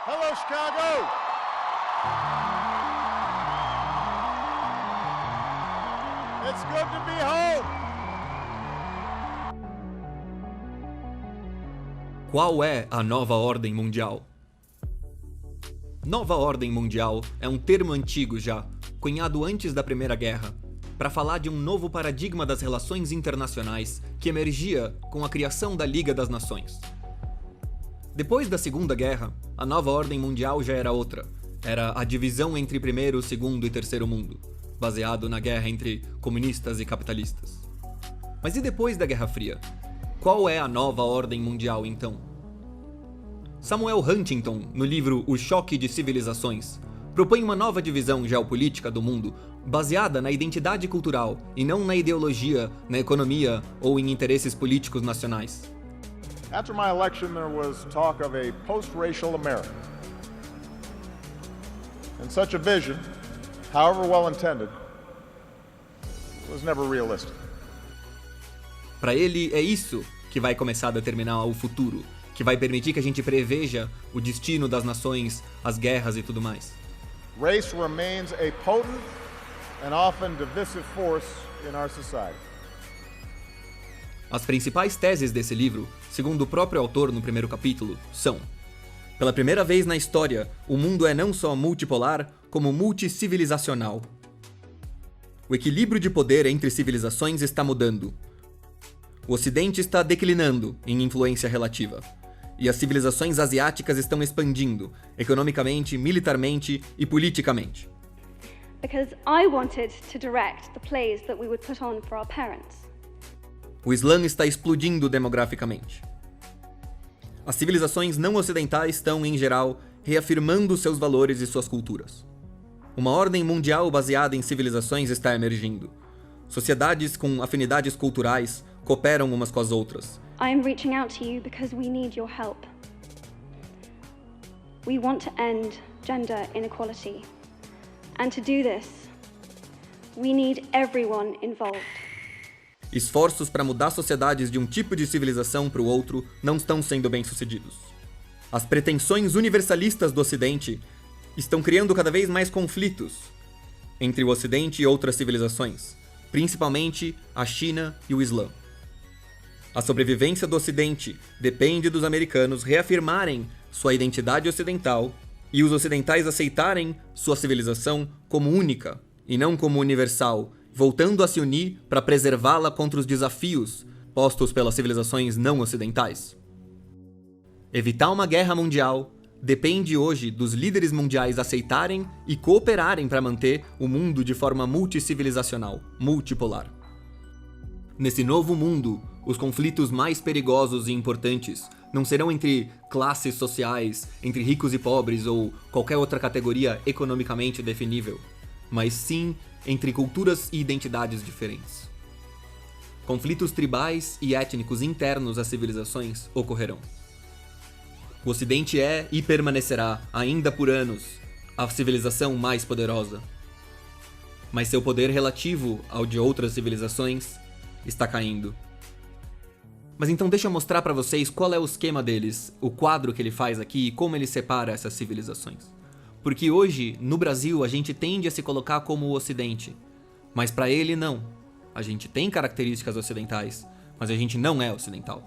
Hello, Chicago! It's good to be home! Qual é a nova ordem mundial? Nova ordem mundial é um termo antigo já, cunhado antes da Primeira Guerra, para falar de um novo paradigma das relações internacionais que emergia com a criação da Liga das Nações. Depois da Segunda Guerra, a nova ordem mundial já era outra. Era a divisão entre primeiro, segundo e terceiro mundo, baseado na guerra entre comunistas e capitalistas. Mas e depois da Guerra Fria? Qual é a nova ordem mundial então? Samuel Huntington, no livro O Choque de Civilizações, propõe uma nova divisão geopolítica do mundo baseada na identidade cultural e não na ideologia, na economia ou em interesses políticos nacionais. After my election, there was talk of a post-racial America. And such a vision, however well intended, was never realistic. Para ele, é isso que vai começar a determinar o futuro, que vai permitir que a gente preveja o destino das nações, as guerras e tudo mais. Race remains a potent and often divisive force in our society. As principais teses desse livro, segundo o próprio autor no primeiro capítulo, são: pela primeira vez na história, o mundo é não só multipolar, como multicivilizacional. O equilíbrio de poder entre civilizações está mudando. O Ocidente está declinando em influência relativa. E as civilizações asiáticas estão expandindo, economicamente, militarmente e politicamente. Because I wanted to direct the plays that we would put on for our parents. O Islã está explodindo demograficamente. As civilizações não ocidentais estão, em geral, reafirmando seus valores e suas culturas. Uma ordem mundial baseada em civilizações está emergindo. Sociedades com afinidades culturais cooperam umas com as outras. I am reaching out to you because we need your help. We want to end gender inequality. And to do this, we need everyone involved. Esforços para mudar sociedades de um tipo de civilização para o outro não estão sendo bem-sucedidos. As pretensões universalistas do Ocidente estão criando cada vez mais conflitos entre o Ocidente e outras civilizações, principalmente a China e o Islã. A sobrevivência do Ocidente depende dos americanos reafirmarem sua identidade ocidental e os ocidentais aceitarem sua civilização como única e não como universal, voltando a se unir para preservá-la contra os desafios postos pelas civilizações não ocidentais. Evitar uma guerra mundial depende hoje dos líderes mundiais aceitarem e cooperarem para manter o mundo de forma multicivilizacional, multipolar. Nesse novo mundo, os conflitos mais perigosos e importantes não serão entre classes sociais, entre ricos e pobres ou qualquer outra categoria economicamente definível, mas sim entre culturas e identidades diferentes. Conflitos tribais e étnicos internos às civilizações ocorrerão. O Ocidente é e permanecerá, ainda por anos, a civilização mais poderosa. Mas seu poder relativo ao de outras civilizações está caindo. Mas então deixa eu mostrar para vocês qual é o esquema deles, o quadro que ele faz aqui e como ele separa essas civilizações. Porque hoje, no Brasil, a gente tende a se colocar como o Ocidente. Mas para ele, não. A gente tem características ocidentais, mas a gente não é ocidental.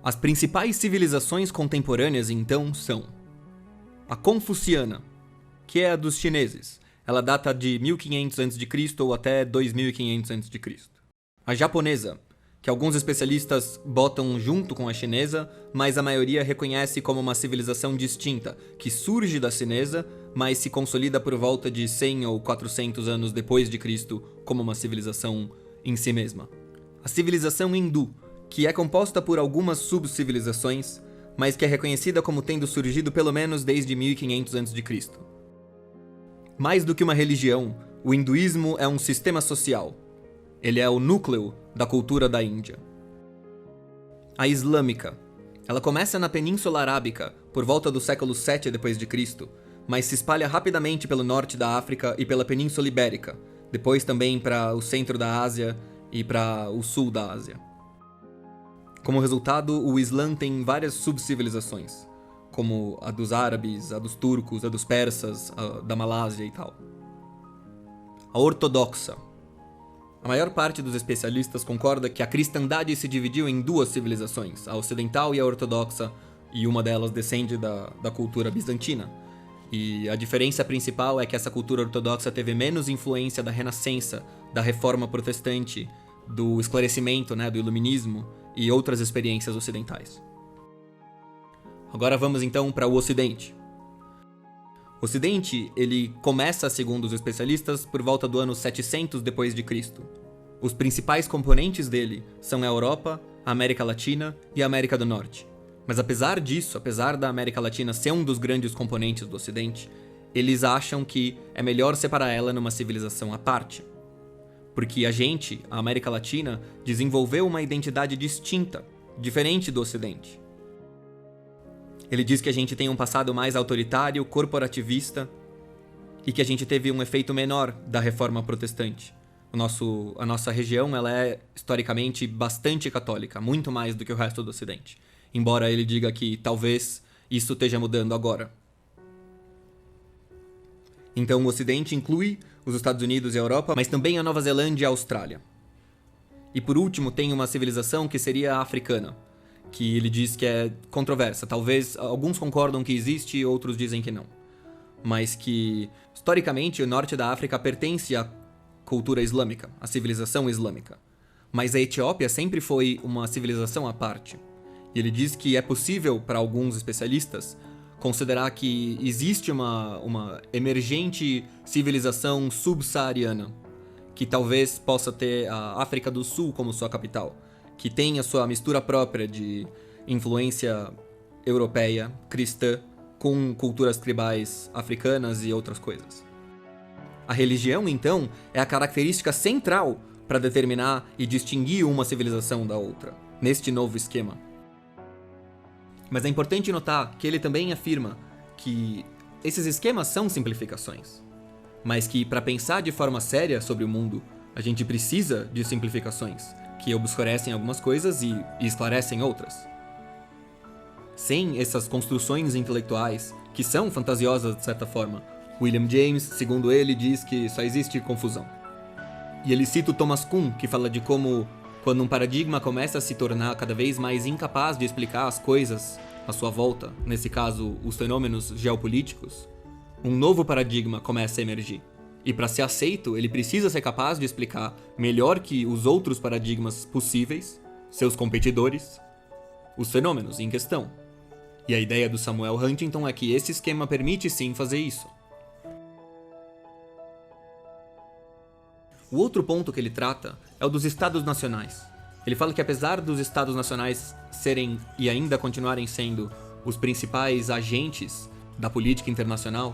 As principais civilizações contemporâneas, então, são a confuciana, que é a dos chineses. Ela data de 1500 a.C. ou até 2500 a.C. A japonesa, que alguns especialistas botam junto com a chinesa, mas a maioria reconhece como uma civilização distinta, que surge da chinesa, mas se consolida por volta de 100 ou 400 anos depois de Cristo como uma civilização em si mesma. A civilização hindu, que é composta por algumas subcivilizações, mas que é reconhecida como tendo surgido pelo menos desde 1500 a.C. Mais do que uma religião, o hinduísmo é um sistema social. Ele é o núcleo da cultura da Índia. A islâmica. Ela começa na Península Arábica, por volta do século 7 d.C., mas se espalha rapidamente pelo norte da África e pela Península Ibérica, depois também para o centro da Ásia e para o sul da Ásia. Como resultado, o Islã tem várias subcivilizações, como a dos árabes, a dos turcos, a dos persas, a da Malásia e tal. A ortodoxa. A maior parte dos especialistas concorda que a cristandade se dividiu em duas civilizações, a ocidental e a ortodoxa, e uma delas descende da cultura bizantina. E a diferença principal é que essa cultura ortodoxa teve menos influência da Renascença, da Reforma Protestante, do Esclarecimento, né, do Iluminismo e outras experiências ocidentais. Agora vamos então para o Ocidente. O Ocidente, ele começa, segundo os especialistas, por volta do ano 700 depois de Cristo. Os principais componentes dele são a Europa, a América Latina e a América do Norte. Mas apesar disso, apesar da América Latina ser um dos grandes componentes do Ocidente, eles acham que é melhor separar ela numa civilização à parte. Porque a gente, a América Latina, desenvolveu uma identidade distinta, diferente do Ocidente. Ele diz que a gente tem um passado mais autoritário, corporativista, e que a gente teve um efeito menor da Reforma Protestante. A nossa região ela é historicamente bastante católica, muito mais do que o resto do Ocidente. Embora ele diga que talvez isso esteja mudando agora. Então o Ocidente inclui os Estados Unidos e a Europa, mas também a Nova Zelândia e a Austrália. E por último tem uma civilização que seria a africana, que ele diz que é controversa. Talvez alguns concordam que existe e outros dizem que não. Mas que, historicamente, o norte da África pertence à cultura islâmica, à civilização islâmica. Mas a Etiópia sempre foi uma civilização à parte. E ele diz que é possível, para alguns especialistas, considerar que existe uma emergente civilização subsaariana, que talvez possa ter a África do Sul como sua capital, que tem a sua mistura própria de influência europeia, cristã, com culturas tribais africanas e outras coisas. A religião, então, é a característica central para determinar e distinguir uma civilização da outra, neste novo esquema. Mas é importante notar que ele também afirma que esses esquemas são simplificações, mas que para pensar de forma séria sobre o mundo, a gente precisa de simplificações, que obscurecem algumas coisas e esclarecem outras. Sem essas construções intelectuais, que são fantasiosas de certa forma, William James, segundo ele, diz que só existe confusão. E ele cita o Thomas Kuhn, que fala de como, quando um paradigma começa a se tornar cada vez mais incapaz de explicar as coisas à sua volta, nesse caso, os fenômenos geopolíticos, um novo paradigma começa a emergir. E para ser aceito, ele precisa ser capaz de explicar melhor que os outros paradigmas possíveis, seus competidores, os fenômenos em questão. E a ideia do Samuel Huntington é que esse esquema permite sim fazer isso. O outro ponto que ele trata é o dos Estados Nacionais. Ele fala que apesar dos Estados Nacionais serem e ainda continuarem sendo os principais agentes da política internacional,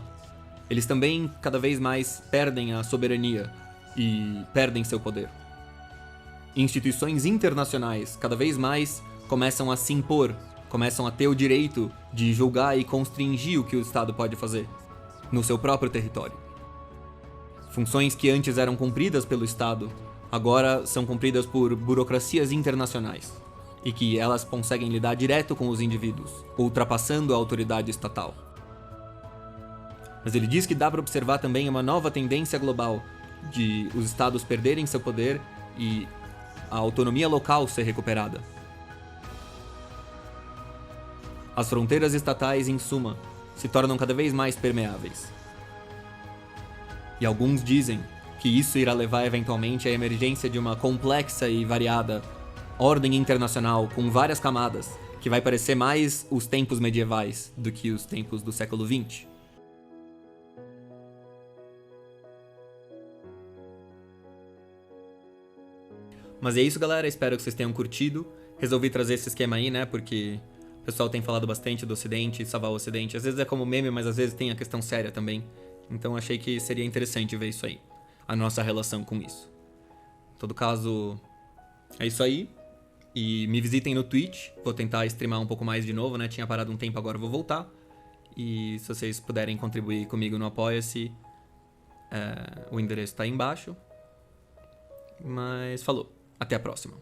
eles também cada vez mais perdem a soberania e perdem seu poder. Instituições internacionais cada vez mais começam a se impor, começam a ter o direito de julgar e constringir o que o Estado pode fazer no seu próprio território. Funções que antes eram cumpridas pelo Estado, agora são cumpridas por burocracias internacionais, e que elas conseguem lidar direto com os indivíduos, ultrapassando a autoridade estatal. Mas ele diz que dá para observar também uma nova tendência global de os estados perderem seu poder e a autonomia local ser recuperada. As fronteiras estatais, em suma, se tornam cada vez mais permeáveis. E alguns dizem que isso irá levar eventualmente à emergência de uma complexa e variada ordem internacional com várias camadas, que vai parecer mais os tempos medievais do que os tempos do século XX. Mas é isso, galera, espero que vocês tenham curtido. Resolvi trazer esse esquema aí, né, porque o pessoal tem falado bastante do Ocidente, salvar o Ocidente. Às vezes é como meme, mas às vezes tem a questão séria também. Então achei que seria interessante ver isso aí, a nossa relação com isso. Em todo caso, é isso aí. E me visitem no Twitch, vou tentar streamar um pouco mais de novo, né, tinha parado um tempo, agora vou voltar. E se vocês puderem contribuir comigo no Apoia-se, o endereço tá aí embaixo. Mas falou, até a próxima.